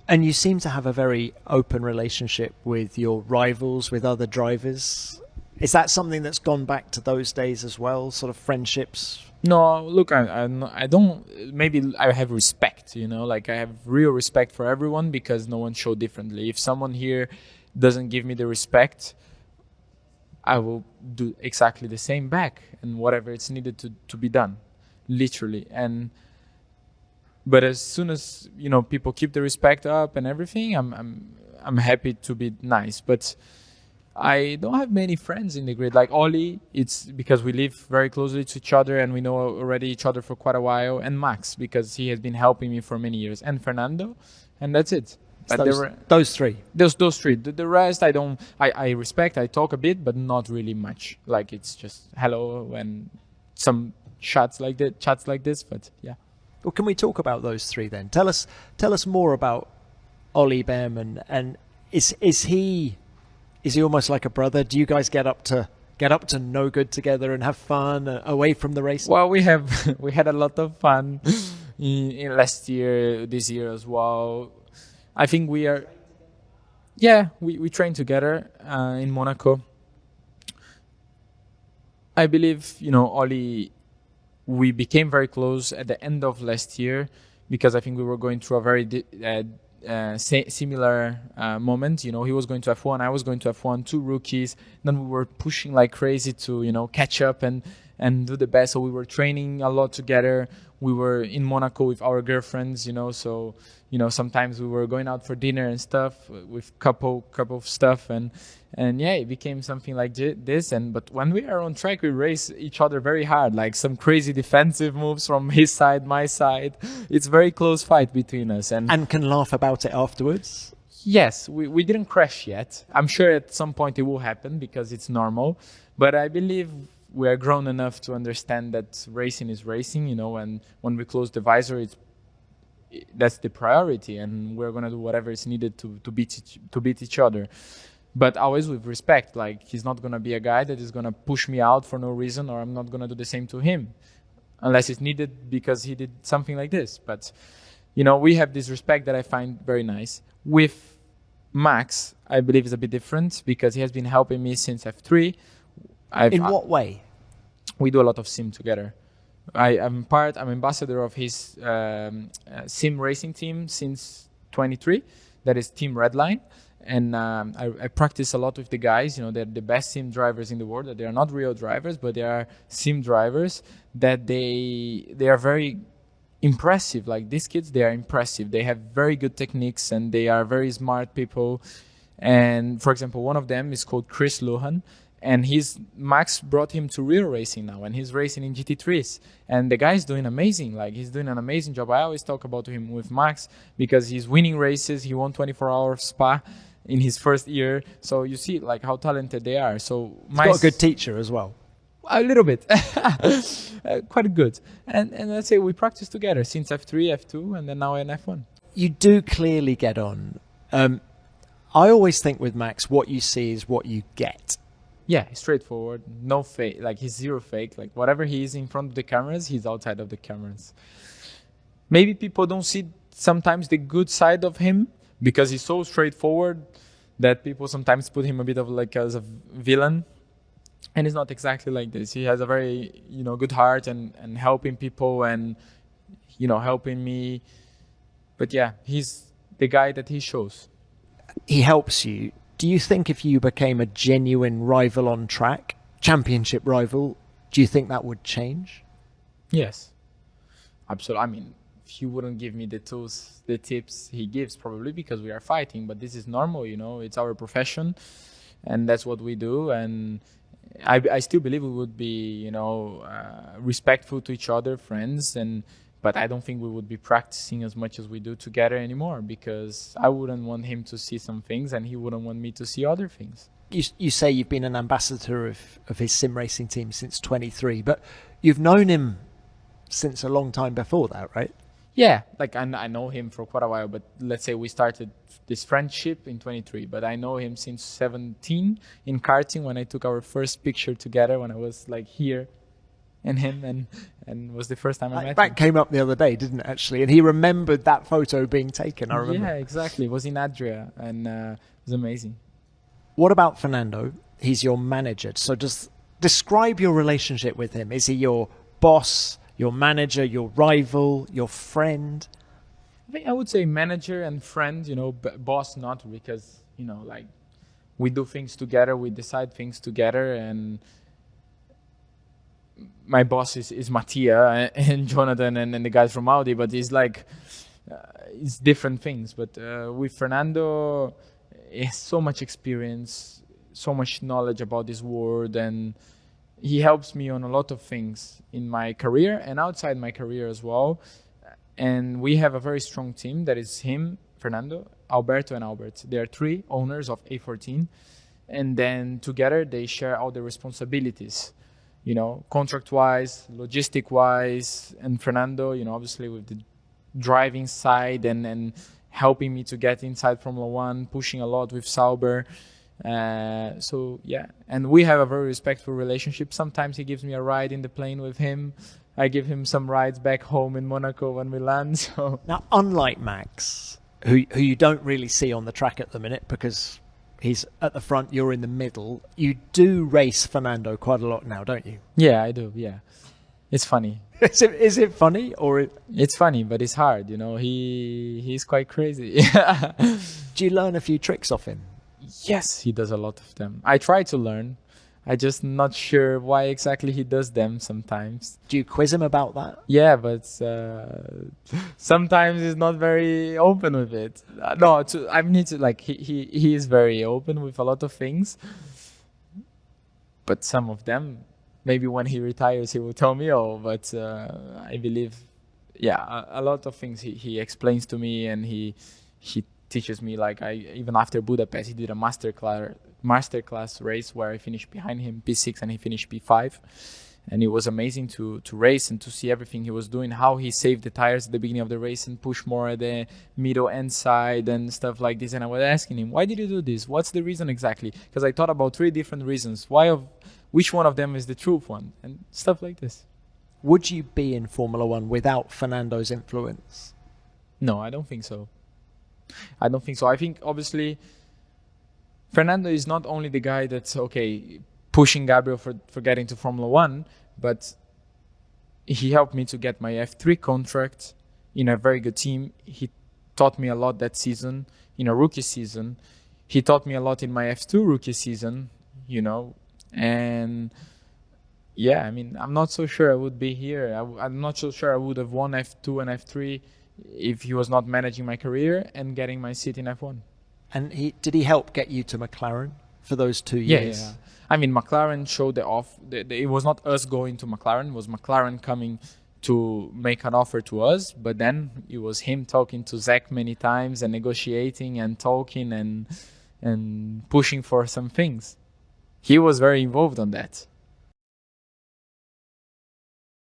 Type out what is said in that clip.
And you seem to have a very open relationship with your rivals, with other drivers. Is that something that's gone back to those days as well, sort of friendships? No, look, I don't. Maybe I have respect, like I have real respect for everyone because no one showed differently. If someone here doesn't give me the respect, I will do exactly the same back and whatever it's needed to be done, literally. But as soon as people keep the respect up and everything, I'm happy to be nice. But I don't have many friends in the grid. Like Oli, it's because we live very closely to each other and we know already each other for quite a while. And Max, because he has been helping me for many years. And Fernando, and that's it. But those three. Those three. The rest, I don't. I respect. I talk a bit, but not really much. Like it's just hello and some chats like this. But yeah. Well, can we talk about those three then? Tell us more about Oli Bearman, and is he almost like a brother? Do you guys get up to no good together and have fun away from the race? Well, we had a lot of fun in last year, this year as well. I think we train together in Monaco. I believe, Oli, we became very close at the end of last year because I think we were going through a very similar moment. He was going to F1, I was going to F1, two rookies. Then we were pushing like crazy to, catch up and do the best. So we were training a lot together. We were in Monaco with our girlfriends, so sometimes we were going out for dinner and stuff with couple of stuff, and yeah, it became something like this. But when we are on track, we race each other very hard, like some crazy defensive moves from his side, my side. It's very close fight between us, and can laugh about it afterwards. Yes, we didn't crash yet. I'm sure at some point it will happen because it's normal, but I believe we are grown enough to understand that racing is racing, and when we close the visor, that's the priority, and we're gonna do whatever is needed to beat each other, but always with respect. Like he's not gonna be a guy that is gonna push me out for no reason, or I'm not gonna do the same to him, unless it's needed because he did something like this. But we have this respect that I find very nice. With Max, I believe it's a bit different because he has been helping me since F3. In what way? We do a lot of sim together. I'm ambassador of his sim racing team since 23. That is Team Redline. And I practice a lot with the guys. They're the best sim drivers in the world. They are not real drivers, but they are sim drivers that they are very impressive. Like these kids, they are impressive. They have very good techniques and they are very smart people. And for example, one of them is called Chris Luhan. And Max brought him to real racing now, and he's racing in GT3s. And the guy's doing amazing. Like he's doing an amazing job. I always talk about him with Max because he's winning races. He won 24-hour Spa in his first year. So you see like how talented they are. So he's got a good teacher as well. A little bit, quite good. And let's say we practice together since F3, F2, and then now in F1. You do clearly get on. I always think with Max, what you see is what you get. Yeah, straightforward, no fake. Like he's zero fake. Like whatever he is in front of the cameras, he's outside of the cameras. Maybe people don't see sometimes the good side of him because he's so straightforward that people sometimes put him a bit of like as a villain. And it's not exactly like this. He has a very, good heart and helping people and, helping me. But yeah, he's the guy that he shows. He helps you. Do you think if you became a genuine rival on track, championship rival, do you think that would change? Yes, absolutely. I mean, he wouldn't give me the tools, the tips he gives probably because we are fighting, but this is normal, it's our profession and that's what we do. And I still believe we would be, respectful to each other, friends, but I don't think we would be practicing as much as we do together anymore because I wouldn't want him to see some things and he wouldn't want me to see other things. You say you've been an ambassador of his sim racing team since 23, but you've known him since a long time before that, right? Yeah, like I know him for quite a while, but let's say we started this friendship in 23, but I know him since 17 in karting when I took our first picture together when I was like here. and him, and was the first time I met That him. came up the other day, didn't it, actually? And he remembered that photo being taken, I remember. Yeah, exactly. It was in Adria, and it was amazing. What about Fernando? He's your manager. So just describe your relationship with him. Is he your boss, your manager, your rival, your friend? I think I would say manager and friend, boss not, because, like, we do things together, we decide things together, and my boss is Mattia and Jonathan and the guys from Audi, but it's like, it's different things. But with Fernando, he has so much experience, so much knowledge about this world, and he helps me on a lot of things in my career and outside my career as well. And we have a very strong team that is him, Fernando, Alberto, and Albert. They are 3 owners of A14. And then together they share all the responsibilities, contract-wise, logistic-wise. And Fernando, obviously with the driving side and helping me to get inside Formula One, pushing a lot with Sauber. So yeah, and we have a very respectful relationship. Sometimes he gives me a ride in the plane with him. I give him some rides back home in Monaco when we land. So now, unlike Max, who you don't really see on the track at the minute because he's at the front, you're in the middle. You do race Fernando quite a lot now, don't you? Yeah, I do. Yeah, it's funny. Is it funny or It's funny, but it's hard. He's quite crazy. do you learn a few tricks off him? Yes, he does a lot of them. I try to learn. I just not sure why exactly he does them sometimes. Do you quiz him about that? Yeah, but sometimes he's not very open with it. I need to like he is very open with a lot of things, but some of them, maybe when he retires, he will tell me. But I believe, yeah, a lot of things he explains to me, and he teaches me. Like even after Budapest, he did a masterclass race where I finished behind him P6 and he finished P5, and it was amazing to race and to see everything he was doing, how he saved the tires at the beginning of the race and pushed more at the middle end side and stuff like this. And I was asking him, why did you do this? What's the reason exactly? Because I thought about 3 different reasons. Which one of them is the truth one? And stuff like this. Would you be in Formula One without Fernando's influence? No, I don't think so. I don't think so. I think obviously Fernando is not only the guy that's pushing Gabriel for getting to Formula One, but he helped me to get my F3 contract in a very good team. He taught me a lot that season, in a rookie season. He taught me a lot in my F2 rookie season, and yeah, I mean, I'm not so sure I would be here. I'm not so sure I would have won F2 and F3 if he was not managing my career and getting my seat in F1. And did he help get you to McLaren for those 2 years? Yeah. I mean, McLaren showed the off. It was not us going to McLaren. It was McLaren coming to make an offer to us. But then it was him talking to Zach many times and negotiating and talking and pushing for some things. He was very involved on that.